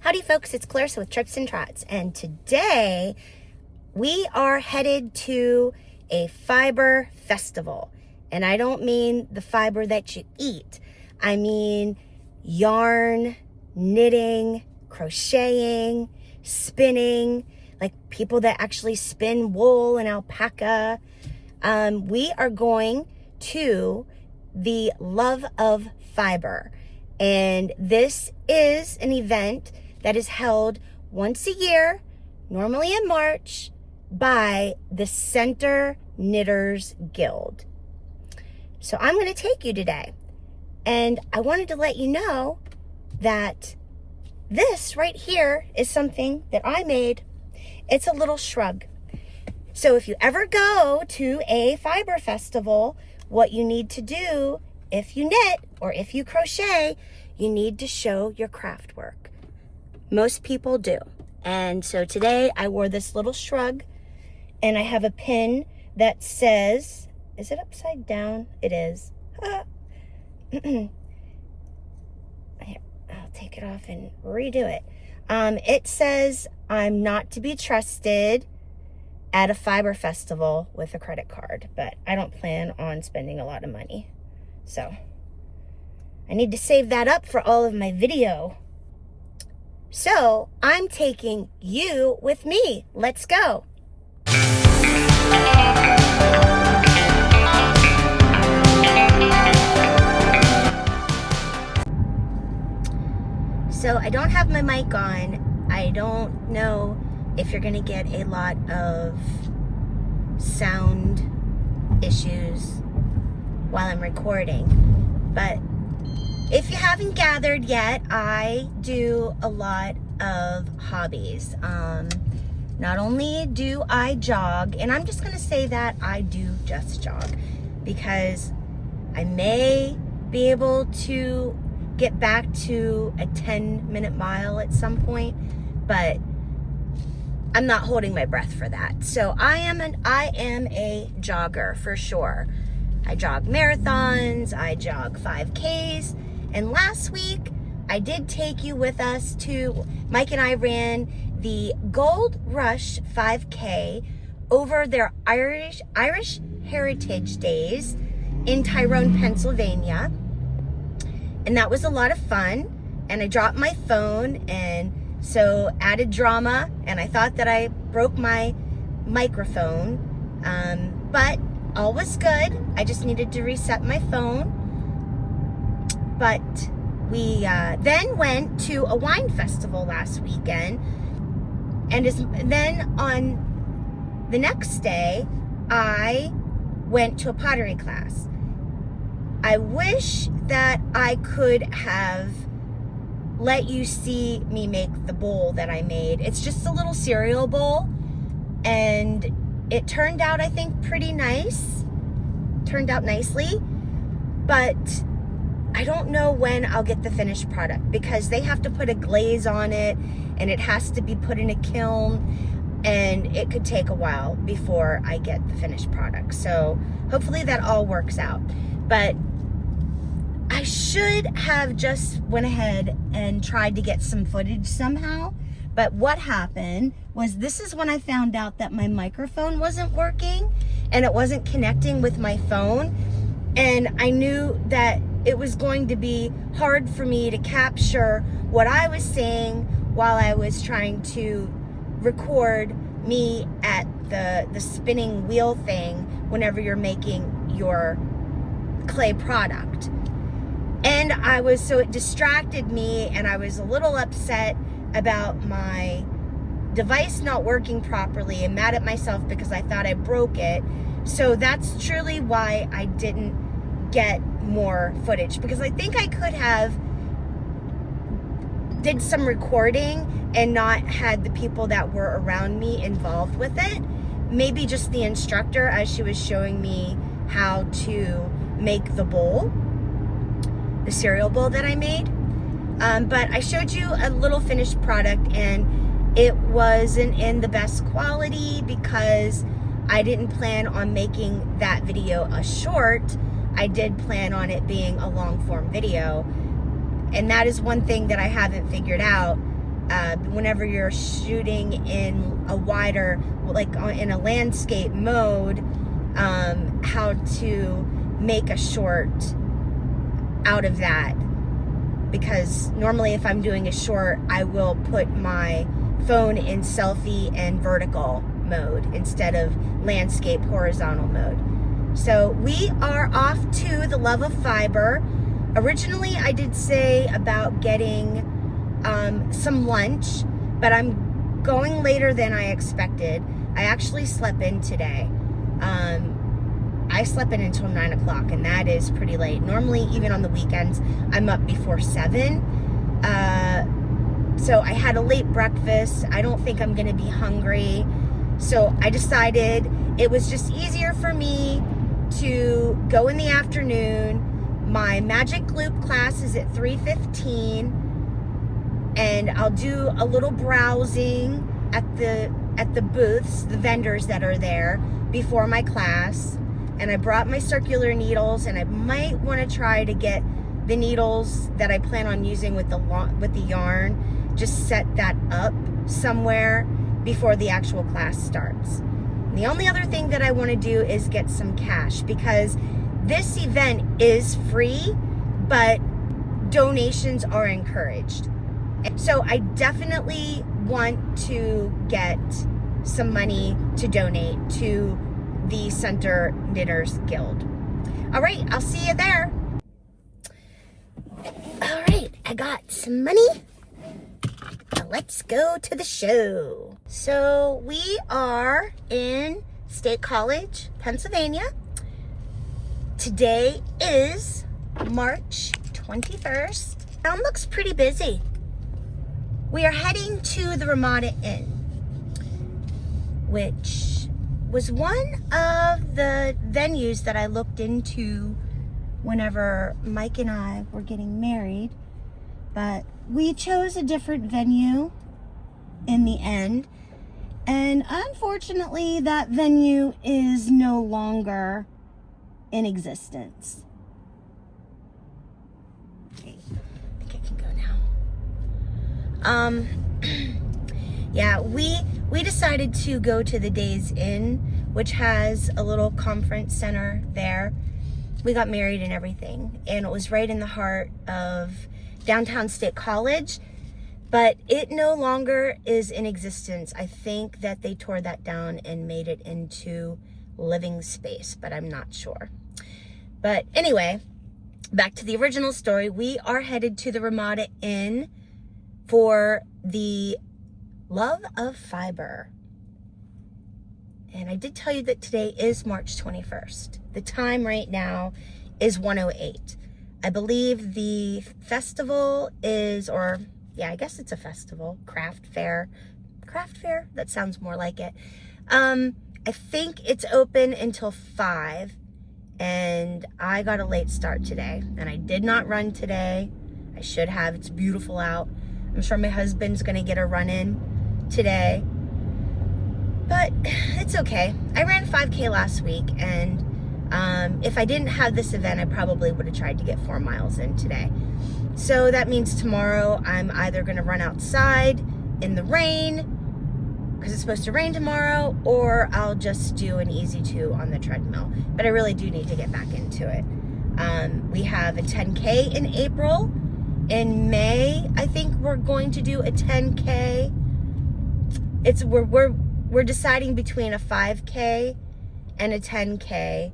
Howdy folks, it's Clarissa with Trips and Trots, and today we are headed to a fiber festival. And I don't mean the fiber that you eat. I mean yarn, knitting, crocheting, spinning, like people that actually spin wool and alpaca. We are going to the Love of Fiber. And this is an event that is held once a year, normally in March, by the Center Knitters Guild. So I'm going to take you today. And I wanted to let you know that this right here is something that I made. It's a little shrug. So if you ever go to a fiber festival, what you need to do, if you knit or if you crochet, you need to show your craft work. Most people do. And so today I wore this little shrug, and I have a pin that says, is it upside down? It is. Here, I'll take it off and redo it. It says, I'm not to be trusted at a fiber festival with a credit card, but I don't plan on spending a lot of money. So I need to save that up for all of my video. So I'm taking you with me. Let's go. So I don't have my mic on. I don't know if you're gonna get a lot of sound issues while I'm recording, but if you haven't gathered yet, I do a lot of hobbies. Not only do I jog, and I'm just gonna say that I do just jog, because I may be able to get back to a 10-minute mile at some point, but I'm not holding my breath for that. So I am a jogger for sure. I jog marathons, I jog 5Ks, and last week I did take you with us to, Mike and I ran the Gold Rush 5K over their Irish Heritage Days in Tyrone, Pennsylvania. And that was a lot of fun. And I dropped my phone, and so added drama, and I thought that I broke my microphone, but all was good. I just needed to reset my phone. But we then went to a wine festival last weekend, and then on the next day, I went to a pottery class. I wish that I could have let you see me make the bowl that I made. It's just a little cereal bowl, and it turned out, I think, pretty nice. Turned out nicely, but I don't know when I'll get the finished product, because they have to put a glaze on it, and it has to be put in a kiln, and it could take a while before I get the finished product. So hopefully that all works out. But I should have just went ahead and tried to get some footage somehow. But what happened was, this is when I found out that my microphone wasn't working and it wasn't connecting with my phone. And I knew that it was going to be hard for me to capture what I was saying while I was trying to record me at the spinning wheel thing whenever you're making your clay product. And so it distracted me, and I was a little upset about my device not working properly and mad at myself because I thought I broke it. So that's truly why I didn't get more footage, because I think I could have did some recording and not had the people that were around me involved with it. Maybe just the instructor as she was showing me how to make the bowl, the cereal bowl that I made. But I showed you a little finished product, and it wasn't in the best quality because I didn't plan on making that video a short. I did plan on it being a long form video. And that is one thing that I haven't figured out. whenever you're shooting in a wider, like in a landscape mode, how to make a short out of that. Because normally if I'm doing a short, I will put my phone in selfie and vertical mode instead of landscape horizontal mode. So we are off to the Love of Fiber. Originally I did say about getting some lunch, but I'm going later than I expected. I actually slept in today. I slept in until 9 o'clock, and that is pretty late. Normally, even on the weekends, I'm up before 7. So I had a late breakfast. I don't think I'm gonna be hungry. So I decided it was just easier for me to go in the afternoon. My Magic Loop class is at 3:15, and I'll do a little browsing at the booths, the vendors that are there before my class. And I brought my circular needles, and I might want to try to get the needles that I plan on using with the yarn, just set that up somewhere before the actual class starts. And the only other thing that I want to do is get some cash, because this event is free, but donations are encouraged. So I definitely want to get some money to donate to the Center Knitters Guild. All right, I'll see you there. All right, I got some money. Now let's go to the show. So we are in State College, Pennsylvania. Today is March 21st. Town looks pretty busy. We are heading to the Ramada Inn, which was one of the venues that I looked into whenever Mike and I were getting married, but we chose a different venue in the end, and unfortunately that venue is no longer in existence. Okay, I think I can go now. Yeah, we decided to go to the Days Inn, which has a little conference center there. We got married and everything, and it was right in the heart of downtown State College, but it no longer is in existence. I think that they tore that down and made it into living space, but I'm not sure. But anyway, back to the original story. We are headed to the Ramada Inn for the Love of Fiber. And I did tell you that today is March 21st. The time right now is 1:08. I believe the festival is, or yeah, I guess it's a festival, craft fair, that sounds more like it. I think it's open until 5, and I got a late start today, and I did not run today. I should have. It's beautiful out. I'm sure my husband's gonna get a run in today, but it's okay. I ran 5K last week, and if I didn't have this event, I probably would have tried to get 4 miles in today. So that means tomorrow I'm either gonna run outside in the rain, because it's supposed to rain tomorrow, or I'll just do an easy 2 on the treadmill. But I really do need to get back into it. We have a 10K in April. In May, I think we're going to do a 10K. We're deciding between a 5K and a 10K.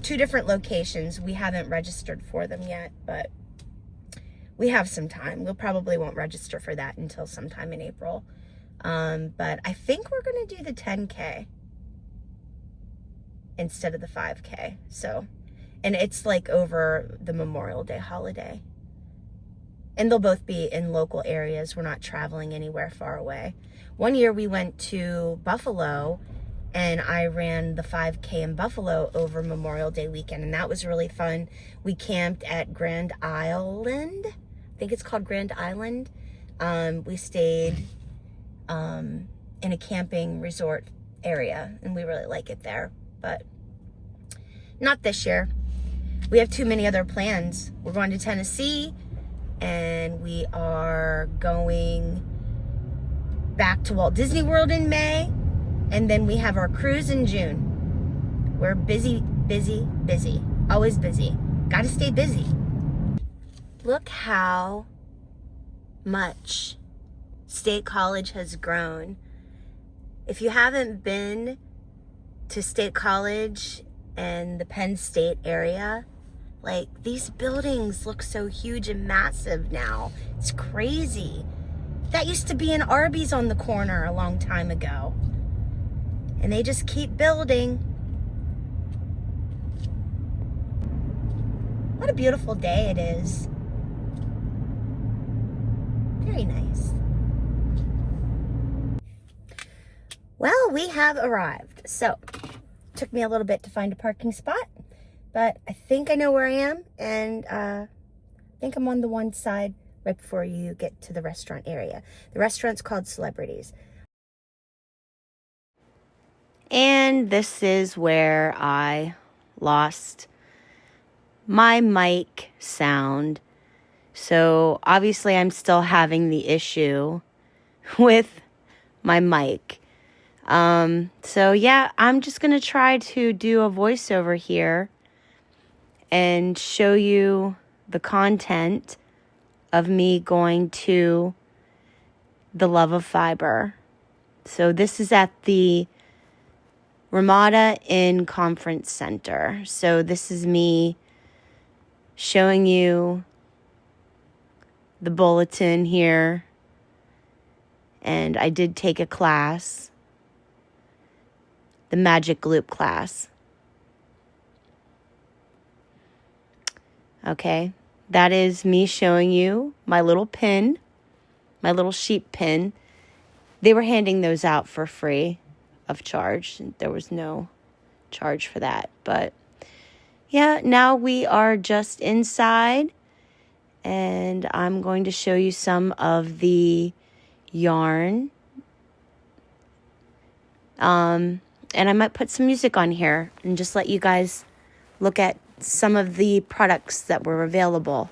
2 different locations. We haven't registered for them yet, but we have some time. We probably won't register for that until sometime in April. But I think we're gonna do the 10K instead of the 5K. So, and it's like over the Memorial Day holiday. And they'll both be in local areas. We're not traveling anywhere far away. One year we went to Buffalo, and I ran the 5K in Buffalo over Memorial Day weekend, and that was really fun. We camped at Grand Island. I think it's called Grand Island. We stayed in a camping resort area, and we really like it there, but not this year. We have too many other plans. We're going to Tennessee. and we are going back to Walt Disney World in May, and then we have our cruise in June. We're busy, busy, busy. Always busy. Gotta stay busy. Look how much State College has grown. If you haven't been to State College and the Penn State area, like, these buildings look so huge and massive now. It's crazy. That used to be an Arby's on the corner a long time ago. And they just keep building. What a beautiful day it is. Very nice. Well, we have arrived. So, took me a little bit to find a parking spot, but I think I know where I am, and I think I'm on the one side right before you get to the restaurant area. The restaurant's called Celebrities. And this is where I lost my mic sound. So obviously I'm still having the issue with my mic. So yeah, I'm just going to try to do a voiceover here and show you the content of me going to the Love of Fiber. So this is at the Ramada Inn Conference Center. So this is me showing you the bulletin here. And I did take a class, the Magic Loop class. Okay, that is me showing you my little pin, my little sheep pin. They were handing those out for free of charge. There was no charge for that. But yeah, now we are just inside, and I'm going to show you some of the yarn. And I might put some music on here and just let you guys look at some of the products that were available.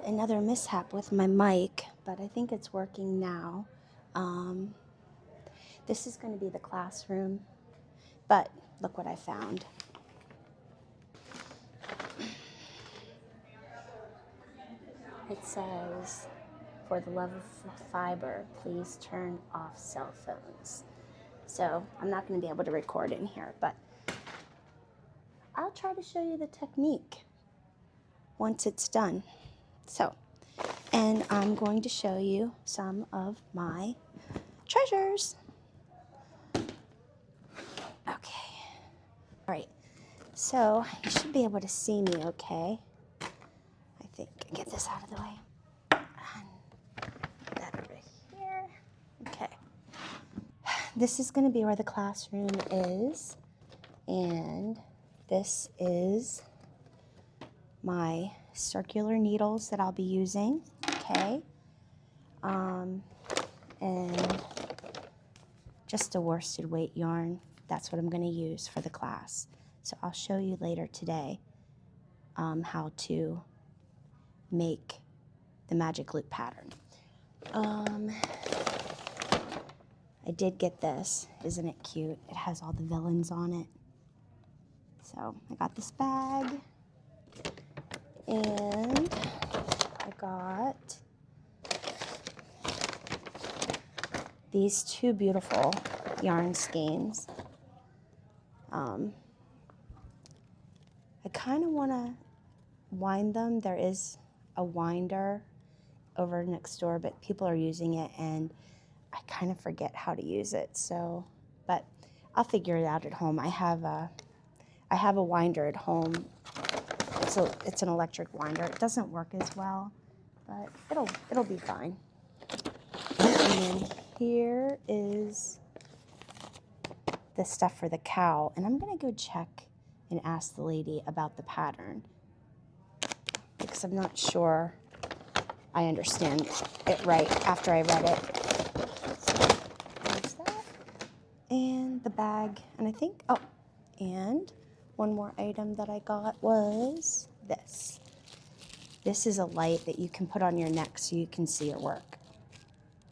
another mishap with my mic, but I think it's working now. This is going to be the classroom, but look what I found. It says, for the love of fiber, please turn off cell phones. So I'm not going to be able to record in here, but I'll try to show you the technique once it's done. So, and I'm going to show you some of my treasures. Okay. All right. So you should be able to see me okay. I think. Get this out of the way. And put that over here. Okay. This is going to be where the classroom is. And this is my circular needles that I'll be using. Okay. And just a worsted weight yarn. That's what I'm going to use for the class. So I'll show you later today how to make the magic loop pattern. I did get this. Isn't it cute? It has all the villains on it. So I got this bag, and I got these two beautiful yarn skeins. I kind of want to wind them. There is a winder over next door, but people are using it and I kind of forget how to use it. So, but I'll figure it out at home. I have a winder at home. So it's an electric winder. It doesn't work as well, but it'll be fine. And then here is the stuff for the cow, and I'm gonna go check and ask the lady about the pattern because I'm not sure I understand it right after I read it. So there's that, and the bag, and I think, oh, and one more item that I got was this. This is a light that you can put on your neck so you can see your work.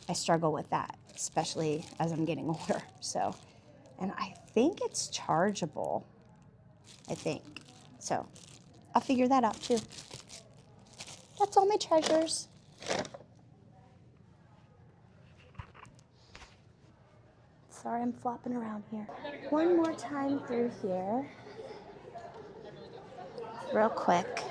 I struggle with that, especially as I'm getting older. So, and I think it's chargeable. I think. So, I'll figure that out too. That's all my treasures. Sorry, I'm flopping around here. One more time through here. Real quick.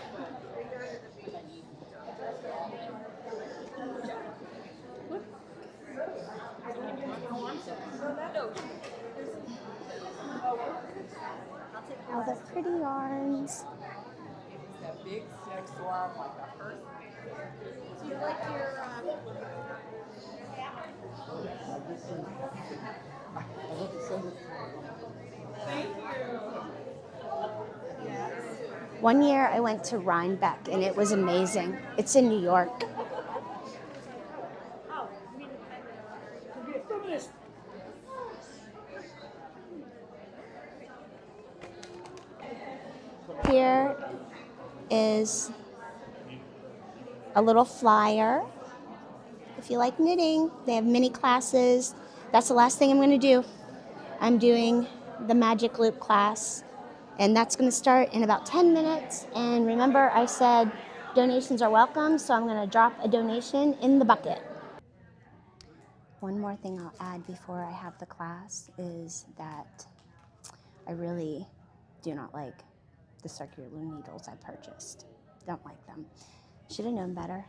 All the pretty yarns. That big sex swarm like the first. Do you like your Thank you. Yes. One year I went to Rhinebeck and it was amazing. It's in New York. Oh, I mean, to be a feminist. Here is a little flyer. If you like knitting, they have mini classes. That's the last thing I'm going to do. I'm doing the magic loop class, and that's going to start in about 10 minutes. And remember, I said donations are welcome, so I'm going to drop a donation in the bucket. One more thing I'll add before I have the class is that I really do not like the circular needles I purchased. Don't like them. Should have known better.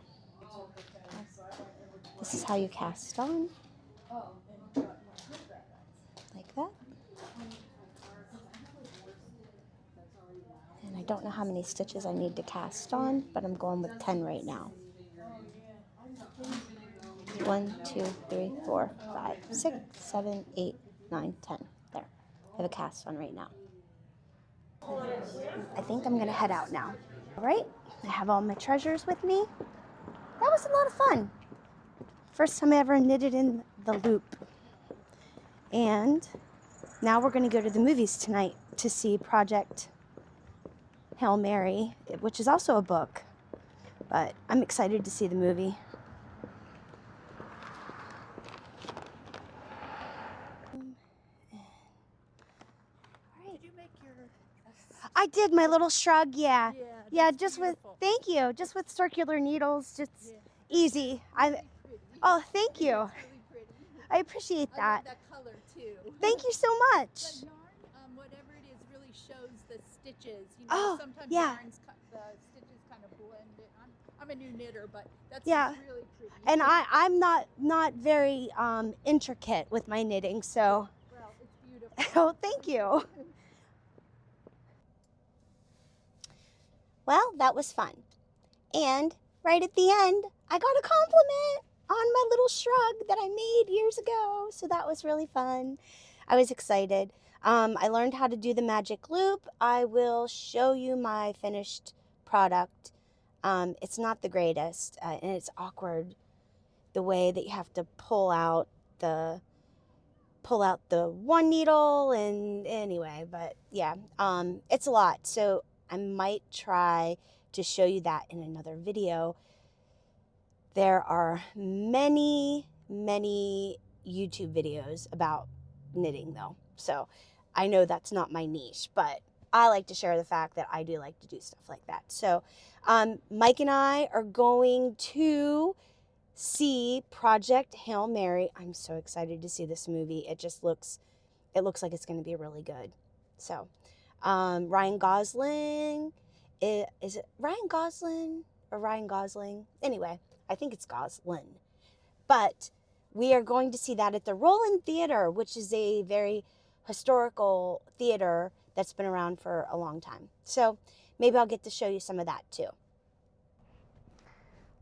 This is how you cast on. Like that. And I don't know how many stitches I need to cast on, but I'm going with 10 right now. 1, 2, 3, 4, 5, 6, 7, 8, 9, 10. There. I have a cast on right now. I think I'm gonna head out now. All right, I have all my treasures with me. That was a lot of fun. First time I ever knitted in the loop. And now we're gonna go to the movies tonight to see Project Hail Mary, which is also a book. But I'm excited to see the movie. Did you make your? I did my little shrug, yeah. Yeah, that's just beautiful. with, thank you, just with circular needles, just Yeah. easy. Pretty. Oh, thank you. It's really pretty. I appreciate I that. love that color too. Thank you so much. The yarn, whatever it is, really shows the stitches. You know, Oh, sometimes yeah. yarns, the stitches kind of blend in. I'm a new knitter, but that's Yeah. really pretty. And I'm not very intricate with my knitting, so Well, it's beautiful. oh, thank you. Well, that was fun. And right at the end, I got a compliment on my little shrug that I made years ago. So that was really fun. I was excited. I learned how to do the magic loop. I will show you my finished product. It's not the greatest, and it's awkward the way that you have to pull out the one needle, and anyway, but yeah, it's a lot. So I might try to show you that in another video. There are many YouTube videos about knitting though, so I know that's not my niche, but I like to share the fact that I do like to do stuff like that. So Mike and I are going to see Project Hail Mary. I'm so excited to see this movie. It looks like it's going to be really good. So Ryan Gosling, is it Ryan Gosling or Ryan Gosling? Anyway, I think it's Goslin. But we are going to see that at the Roland Theater, which is a very historical theater that's been around for a long time. So maybe I'll get to show you some of that too.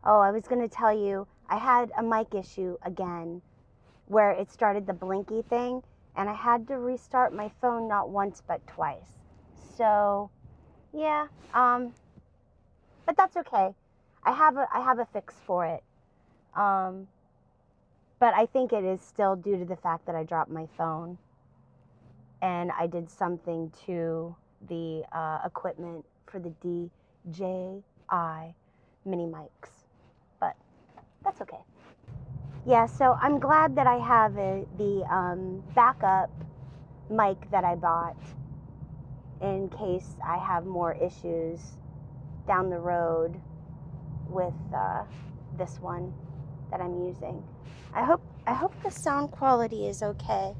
Oh, I was going to tell you, I had a mic issue again where it started the blinky thing, and I had to restart my phone not once but twice. So, yeah, but that's okay. I have a fix for it. But I think it is still due to the fact that I dropped my phone and I did something to the equipment for the DJI mini mics. But that's okay. Yeah, so I'm glad that I have the backup mic that I bought in case I have more issues down the road with this one that I'm using. I hope the sound quality is okay.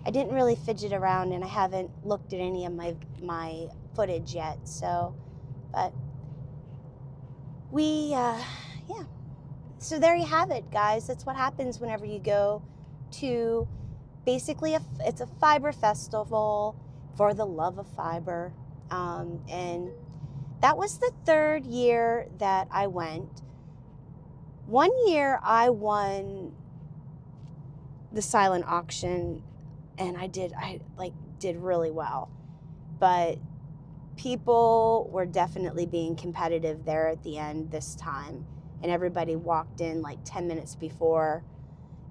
I didn't really fidget around and I haven't looked at any of my footage yet, so, but yeah. So there you have it, guys. That's what happens whenever you go to basically it's a fiber festival for the love of fiber. And that was the third year that I went. One year I won the silent auction and I did really well. But people were definitely being competitive there at the end this time. And everybody walked in like 10 minutes before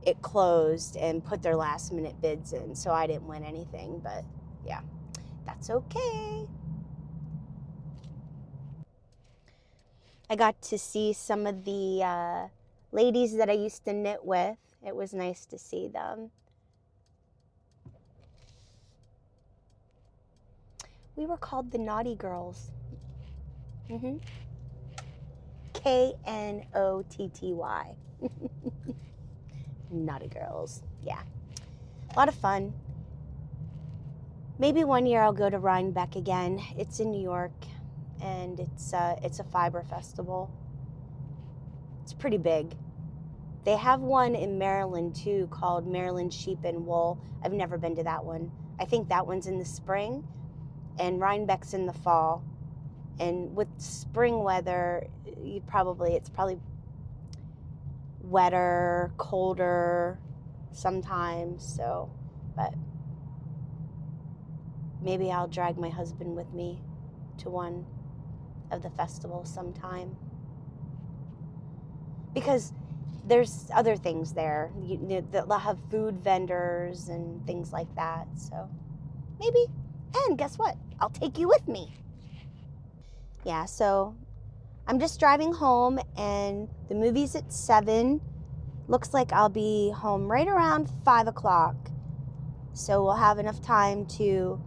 it closed and put their last minute bids in. So I didn't win anything, but yeah, that's okay. I got to see some of the ladies that I used to knit with. It was nice to see them. We were called the Naughty Girls. Knotty. Naughty Girls. Yeah. A lot of fun. Maybe one year I'll go to Rhinebeck again. It's in New York, and it's a fiber festival. It's pretty big. They have one in Maryland too called Maryland Sheep and Wool. I've never been to that one. I think that one's in the spring, and Rhinebeck's in the fall. And with spring weather, it's probably wetter, colder sometimes. So, but maybe I'll drag my husband with me to one of the festivals sometime. Because there's other things there. They'll have food vendors and things like that. So maybe. And guess what? I'll take you with me. Yeah, so I'm just driving home, and the movie's at 7. Looks like I'll be home right around 5 o'clock. So we'll have enough time to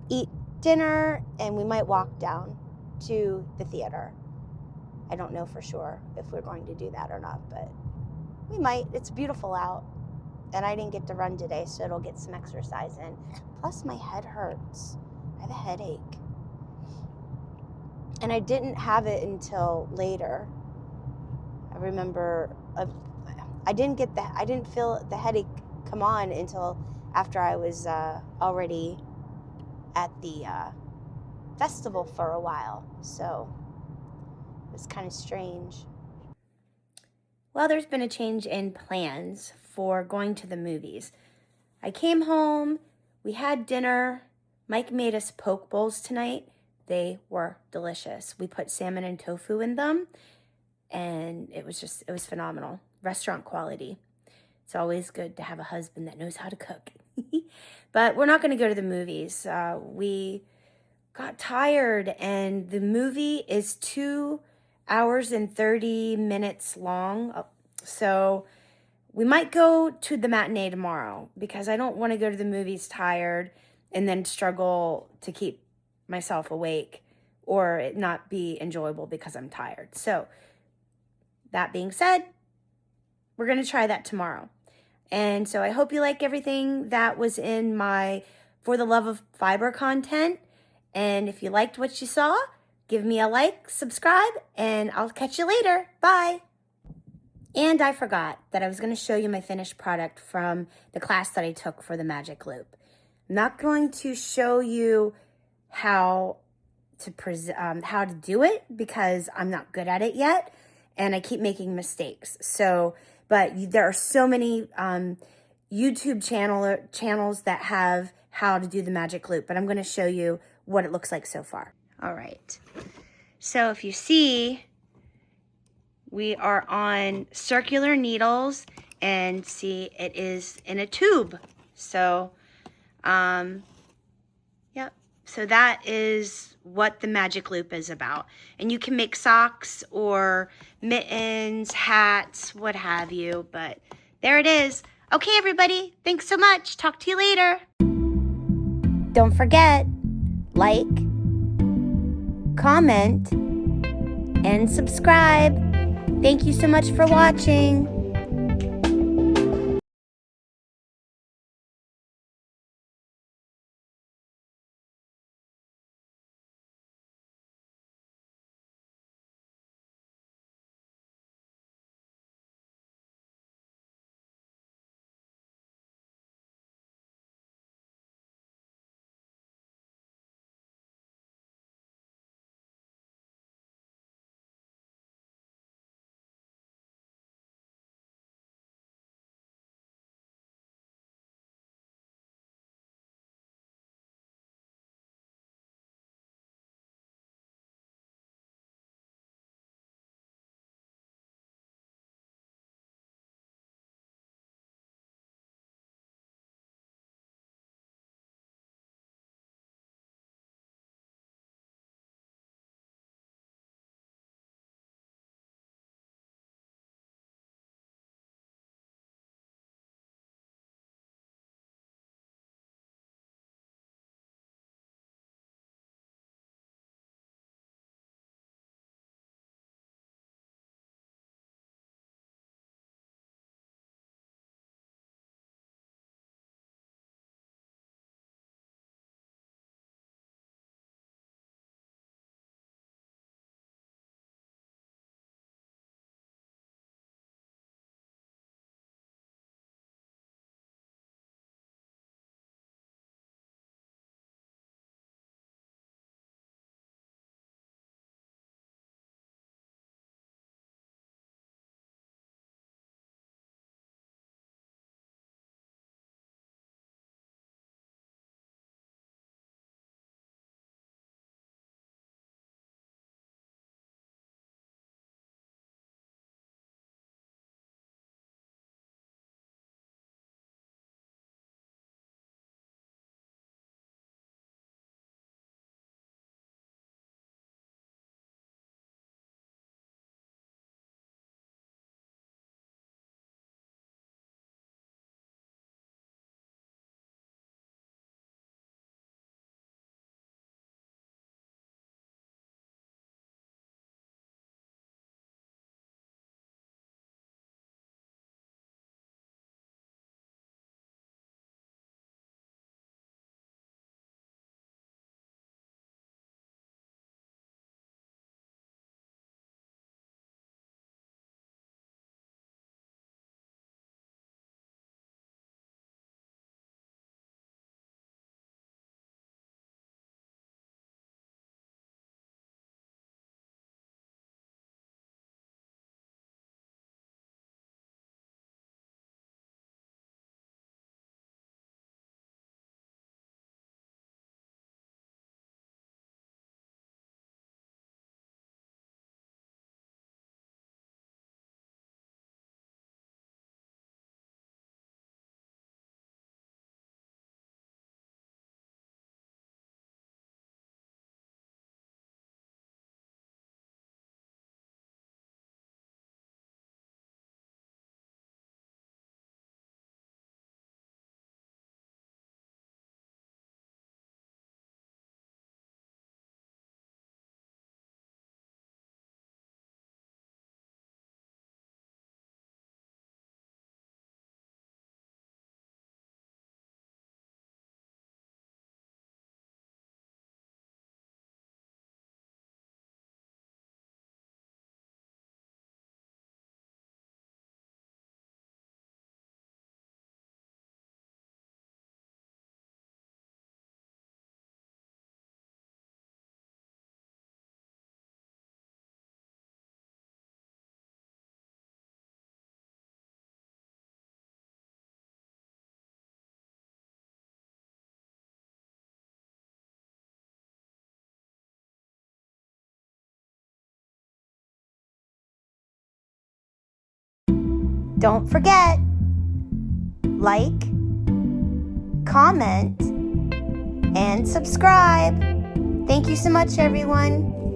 eat dinner, and we might walk down to the theater. I don't know for sure if we're going to do that or not, but we might. It's beautiful out, and I didn't get to run today, so it'll get some exercise in. Plus, my head hurts. I have a headache. And I didn't have it until later. I remember I didn't feel the headache come on until after I was already at the festival for a while. So it was kind of strange. Well, there's been a change in plans for going to the movies. I came home, we had dinner. Mike made us poke bowls tonight. They were delicious. We put salmon and tofu in them, and it was phenomenal. Restaurant quality. It's always good to have a husband that knows how to cook. But we're not going to go to the movies. We got tired, and the movie is 2 hours and 30 minutes long. So we might go to the matinee tomorrow because I don't want to go to the movies tired and then struggle to keep myself awake or it not be enjoyable because I'm tired. So that being said, we're going to try that tomorrow. And so I hope you like everything that was in my For the Love of Fiber content. And if you liked what you saw, give me a like, subscribe, and I'll catch you later. Bye. And I forgot that I was going to show you my finished product from the class that I took for the Magic Loop. I'm not going to show you how to do it because I'm not good at it yet, and I keep making mistakes. So, but there are so many YouTube channels that have how to do the Magic Loop, but I'm going to show you what it looks like so far. All right. So if you see, we are on circular needles, and see, it is in a tube. So, yep. So that is what the Magic Loop is about. And you can make socks or mittens, hats, what have you. But there it is. Okay, everybody. Thanks so much. Talk to you later. Don't forget, like, comment, and subscribe. Thank you so much for watching. don't forget, like, comment, and subscribe. Thank you so much, everyone.